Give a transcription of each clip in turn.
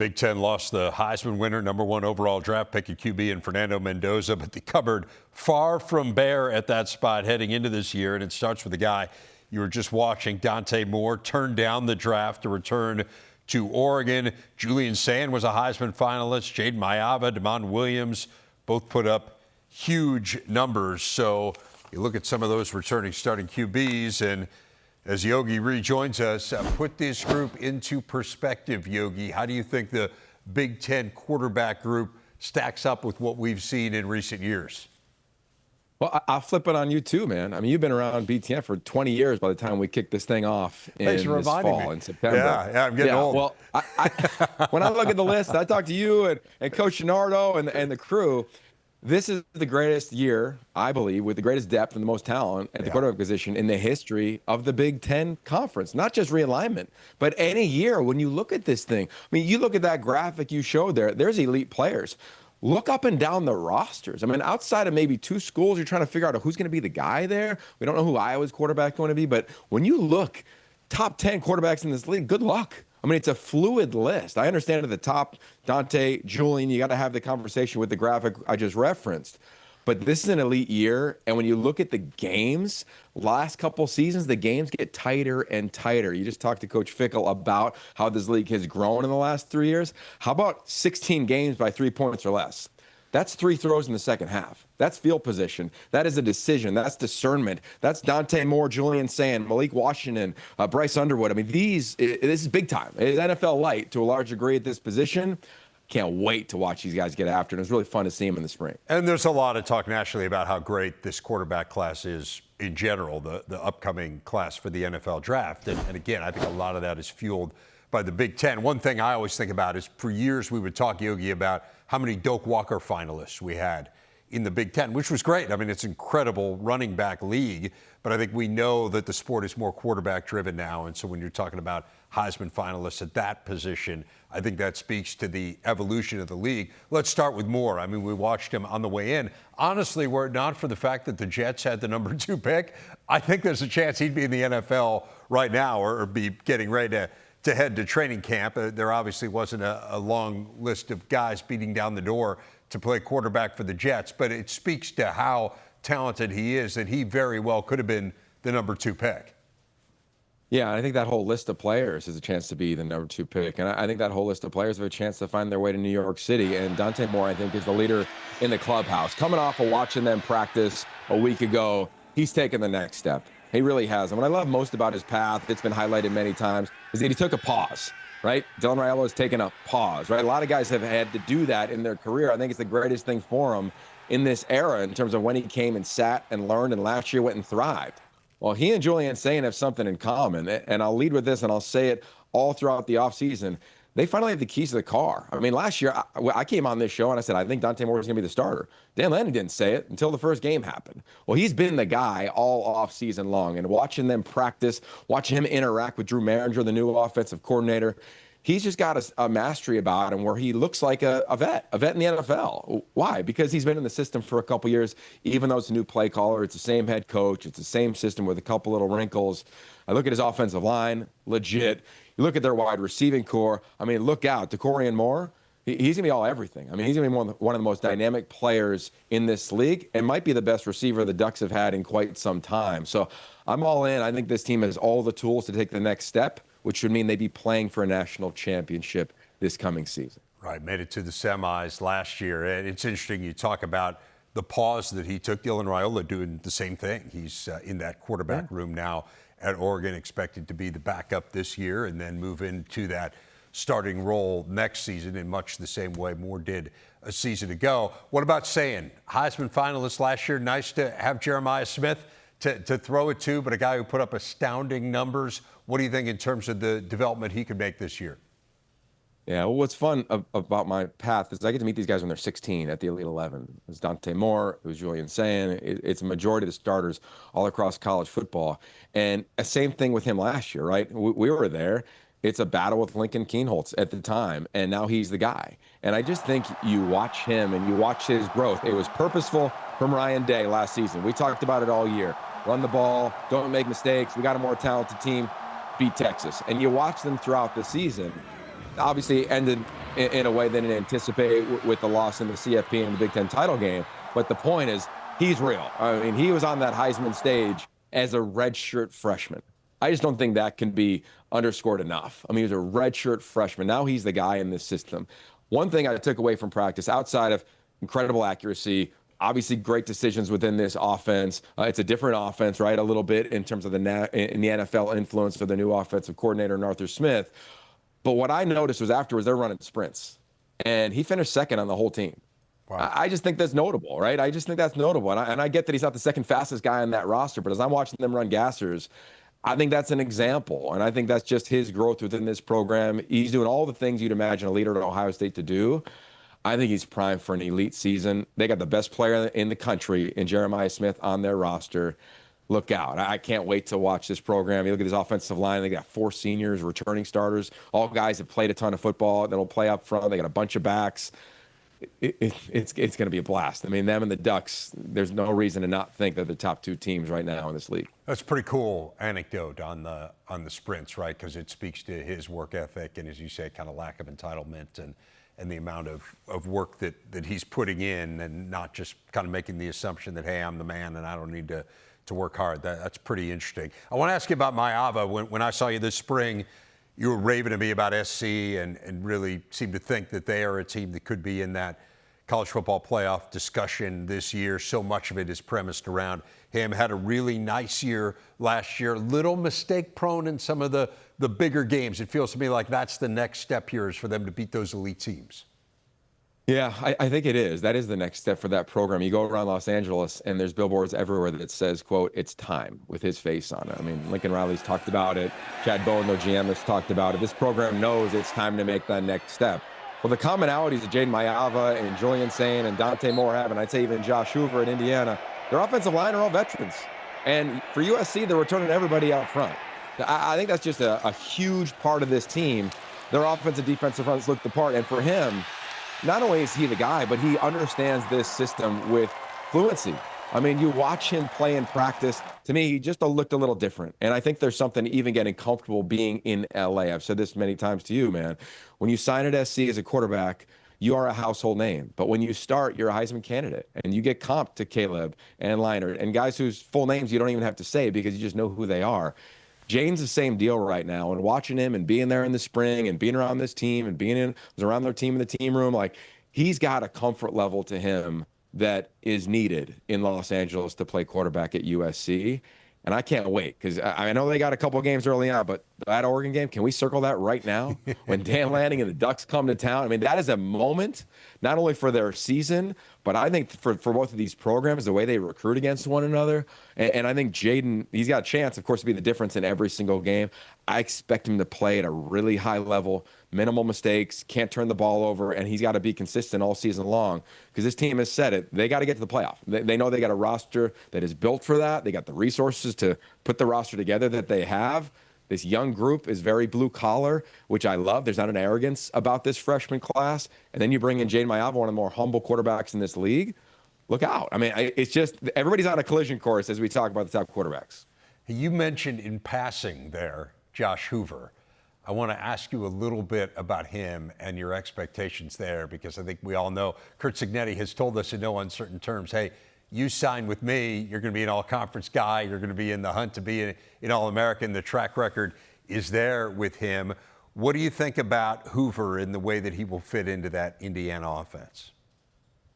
Big Ten lost the Heisman winner, #1 overall draft pick at QB in Fernando Mendoza, but the cupboard far from bare at that spot heading into this year. And it starts with the guy you were just watching, Dante Moore, turned down the draft to return to Oregon. Julian Sayin was a Heisman finalist. Jayden Maiava, Damon Williams, both put up huge numbers. So you look at some of those returning starting QBs, and as Yogi rejoins us, put this group into perspective, Yogi. How do you think the Big Ten quarterback group stacks up with what we've seen in recent years? Well, I'll flip it on you too, man. I mean, you've been around BTN for 20 years by the time we kick this thing off in this fall, in September. Yeah, I'm getting old. Well, when I look at the list, I talk to you and Coach Gennardo and the crew. This is the greatest year, I believe, with the greatest depth and the most talent at the quarterback position in the history of the Big Ten Conference. Not just realignment, but any year when you look at this thing. I mean, you look at that graphic you showed there, there's elite players. Look up and down the rosters. I mean, outside of maybe two schools, you're trying to figure out who's going to be the guy there. We don't know who Iowa's quarterback going to be, but when you look, top 10 quarterbacks in this league, good luck. I mean, it's a fluid list. I understand at the top, Dante, Julian, you got to have the conversation with the graphic I just referenced. But this is an elite year, and when you look at the games, last couple seasons, the games get tighter and tighter. You just talked to Coach Fickle about how this league has grown in the last 3 years. How about 16 games by 3 points or less? That's 3 throws in the second half. That's field position. That is a decision. That's discernment. That's Dante Moore, Julian Sayin, Malik Washington, Bryce Underwood. I mean, this is big time. It's NFL light to a large degree at this position. Can't wait to watch these guys get after it. It was really fun to see them in the spring. And there's a lot of talk nationally about how great this quarterback class is in general, the upcoming class for the NFL draft. And again, I think a lot of that is fueled by the Big Ten. One thing I always think about is for years we would talk, Yogi, about how many Doak Walker finalists we had in the Big Ten, which was great. I mean, it's an incredible running back league, but I think we know that the sport is more quarterback driven now. And so when you're talking about Heisman finalists at that position, I think that speaks to the evolution of the league. Let's start with Moore. I mean, we watched him on the way in. Honestly, were it not for the fact that the Jets had the #2 pick, I think there's a chance he'd be in the NFL right now or be getting ready to head to training camp. There obviously wasn't a long list of guys beating down the door to play quarterback for the Jets, but it speaks to how talented he is that he very well could have been the #2 pick. Yeah, I think that whole list of players has a chance to be the #2 pick. And I think that whole list of players have a chance to find their way to New York City. And Dante Moore, I think, is the leader in the clubhouse. Coming off of watching them practice a week ago, he's taken the next step. He really has. And what I love most about his path, it's been highlighted many times, is that he took a pause, right? Dylan Raiola has taken a pause, right? A lot of guys have had to do that in their career. I think it's the greatest thing for him in this era in terms of when he came and sat and learned and last year went and thrived. Well, he and Julian Sayin have something in common, and I'll lead with this, and I'll say it all throughout the offseason. They finally have the keys to the car. I mean, last year, I came on this show, and I said, I think Dante Moore is going to be the starter. Dan Lanning didn't say it until the first game happened. Well, he's been the guy all offseason long, and watching them practice, watching him interact with Drew Maringer, the new offensive coordinator, he's just got a mastery about him where he looks like a vet in the NFL. Why? Because he's been in the system for a couple years, even though it's a new play caller. It's the same head coach. It's the same system with a couple little wrinkles. I look at his offensive line, legit. You look at their wide receiving core. I mean, look out. DeCorian Moore, he's going to be all everything. I mean, he's going to be one of the most dynamic players in this league and might be the best receiver the Ducks have had in quite some time. So I'm all in. I think this team has all the tools to take the next step, which would mean they'd be playing for a national championship this coming season. Right, made it to the semis last year. And it's interesting you talk about the pause that he took. Dylan Raiola doing the same thing. He's in that quarterback room now at Oregon, expected to be the backup this year and then move into that starting role next season in much the same way Moore did a season ago. What about Sayin? Heisman finalist last year. Nice to have Jeremiah Smith to throw it to, but a guy who put up astounding numbers. What do you think in terms of the development he could make this year? Yeah, well, what's fun about my path is I get to meet these guys when they're 16 at the Elite 11. It was Dante Moore, it was Julian Sayin. It's a majority of the starters all across college football. And the same thing with him last year, right? We were there. It's a battle with Lincoln Kienholz at the time, and now he's the guy. And I just think you watch him and you watch his growth. It was purposeful from Ryan Day last season. We talked about it all year. Run the ball, don't make mistakes. We got a more talented team, beat Texas. And you watch them throughout the season. obviously ended in a way they didn't anticipate with the loss in the CFP and the Big Ten title game. But the point is, he's real. I mean, he was on that Heisman stage as a redshirt freshman. I just don't think that can be underscored enough. I mean, he was a redshirt freshman. Now he's the guy in this system. One thing I took away from practice, outside of incredible accuracy, obviously great decisions within this offense. It's a different offense, right? A little bit in terms of in the NFL influence of the new offensive coordinator, Arthur Smith. But what I noticed was afterwards they're running sprints, and he finished second on the whole team. Wow. I just think that's notable, right? I just think that's notable. And I get that he's not the second fastest guy on that roster, but as I'm watching them run gassers, I think that's an example. And I think that's just his growth within this program. He's doing all the things you'd imagine a leader at Ohio State to do. I think he's primed for an elite season. They got the best player in the country in Jeremiah Smith on their roster. Look out. I can't wait to watch this program. You look at this offensive line. They got 4 seniors, returning starters, all guys that played a ton of football that'll play up front. They got a bunch of backs. It's going to be a blast. I mean, them and the Ducks, there's no reason to not think they're the top 2 teams right now in this league. That's a pretty cool anecdote on the sprints, right? Because it speaks to his work ethic and, as you say, kind of lack of entitlement and the amount of work that he's putting in, and not just kind of making the assumption that, hey, I'm the man and I don't need to work hard. That's pretty interesting. I want to ask you about Maiava. When I saw you this spring, you were raving to me about SC and really seemed to think that they are a team that could be in that college football playoff discussion this year. So much of it is premised around him. Had a really nice year last year, little mistake prone in some of the bigger games. It feels to me like that's the next step here, is for them to beat those elite teams. Yeah, I think it is. That is the next step for that program. You go around Los Angeles, and there's billboards everywhere that says, quote, "It's time," with his face on it. I mean, Lincoln Riley's talked about it. Chad Bowen, their GM, has talked about it. This program knows it's time to make that next step. Well, the commonalities that Jayden Maiava and Julian Sayin and Dante have, and I'd say even Josh Hoover in Indiana, their offensive line are all veterans. And for USC, they're returning everybody out front. I think that's just a huge part of this team. Their offensive defensive fronts look the part. And for him, not only is he the guy, but he understands this system with fluency. I mean, you watch him play in practice. To me, he just looked a little different. And I think there's something even getting comfortable being in LA. I've said this many times to you, man. When you sign at SC as a quarterback, you are a household name. But when you start, you're a Heisman candidate. And you get comped to Caleb and Leinart and guys whose full names you don't even have to say because you just know who they are. Jane's the same deal right now, and watching him and being there in the spring and being around this team and was around their team in the team room, like, he's got a comfort level to him that is needed in Los Angeles to play quarterback at USC. And I can't wait, because I know they got a couple of games early on, but that Oregon game, can we circle that right now? When Dan Lanning and the Ducks come to town, I mean, that is a moment, not only for their season, but I think for both of these programs, the way they recruit against one another. And I think Jayden, he's got a chance, of course, to be the difference in every single game. I expect him to play at a really high level, minimal mistakes, can't turn the ball over, and he's got to be consistent all season long, because this team has said it. They got to get to the playoff. They know they got a roster that is built for that. They got the resources to put the roster together that they have. This young group is very blue collar, which I love. There's not an arrogance about this freshman class. And then you bring in Jayden Maiava, one of the more humble quarterbacks in this league. Look out. I mean, it's just everybody's on a collision course as we talk about the top quarterbacks. You mentioned in passing there Josh Hoover. I want to ask you a little bit about him and your expectations there, because I think we all know Curt Cignetti has told us in no uncertain terms, hey, you sign with me, you're going to be an all-conference guy, you're going to be in the hunt to be an All-American. The track record is there with him. What do you think about Hoover in the way that he will fit into that Indiana offense?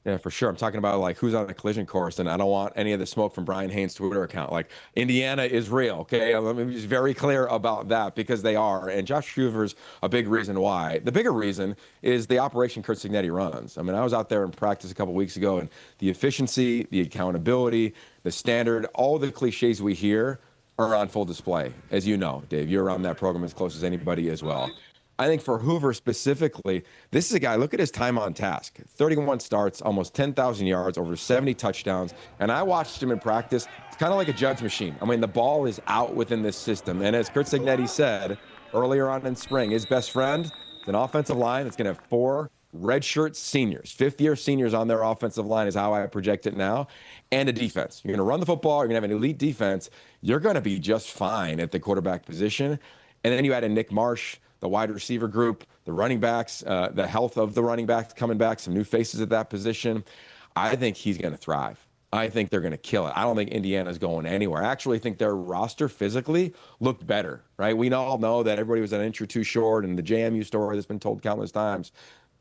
Yeah, for sure. I'm talking about, like, who's on the collision course, and I don't want any of the smoke from Brian Haynes' Twitter account. Like, Indiana is real, okay? Let me be very clear about that, because they are. And Josh Hoover's a big reason why. The bigger reason is the operation Curt Cignetti runs. I mean, I was out there in practice a couple weeks ago, and the efficiency, the accountability, the standard, all the cliches we hear are on full display. As you know, Dave, you're around that program as close as anybody as well. I think for Hoover specifically, this is a guy, look at his time on task. 31 starts, almost 10,000 yards, over 70 touchdowns. And I watched him in practice. It's kind of like a judge machine. I mean, the ball is out within this system. And as Curt Cignetti said earlier on in spring, his best friend is an offensive line that's going to have 4 redshirt seniors, fifth-year seniors on their offensive line is how I project it now, and a defense. You're going to run the football. You're going to have an elite defense. You're going to be just fine at the quarterback position. And then you add in Nick Marsh, the wide receiver group, the running backs, the health of the running backs coming back, some new faces at that position. I think he's going to thrive. I think they're going to kill it. I don't think Indiana's going anywhere. I actually think their roster physically looked better, right? We all know that everybody was an inch or two short, and the JMU story that's been told countless times.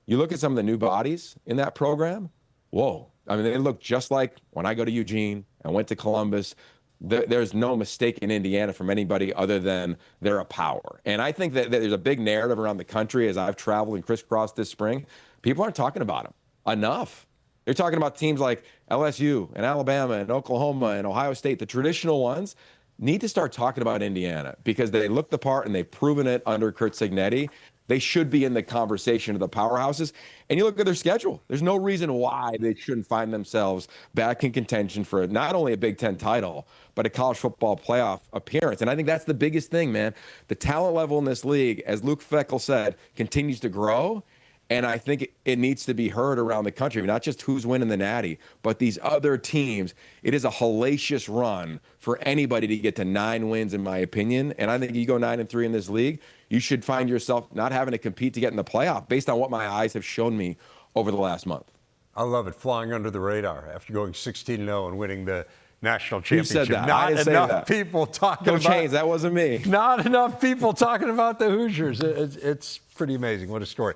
You look at some of the new bodies in that program, whoa. I mean, they look just like when I go to Eugene and went to Columbus. There's no mistake in Indiana from anybody other than they're a power. And I think that there's a big narrative around the country as I've traveled and crisscrossed this spring. People aren't talking about them enough. They're talking about teams like LSU and Alabama and Oklahoma and Ohio State. The traditional ones need to start talking about Indiana because they look the part and they've proven it under Curt Cignetti. They should be in the conversation of the powerhouses. And you look at their schedule. There's no reason why they shouldn't find themselves back in contention for not only a Big Ten title, but a college football playoff appearance. And I think that's the biggest thing, man. The talent level in this league, as Luke Fickell said, continues to grow. And I think it needs to be heard around the country, not just who's winning the Natty, but these other teams. It is a hellacious run for anybody to get to 9 wins, in my opinion. And I think you go 9-3 in this league, you should find yourself not having to compete to get in the playoff based on what my eyes have shown me over the last month. I love it, flying under the radar after going 16-0 and winning the national Who championship. said that? Not I didn't say enough that. people talking Go about Chains, that wasn't me. Not enough people talking about the Hoosiers. It's pretty amazing. What a story.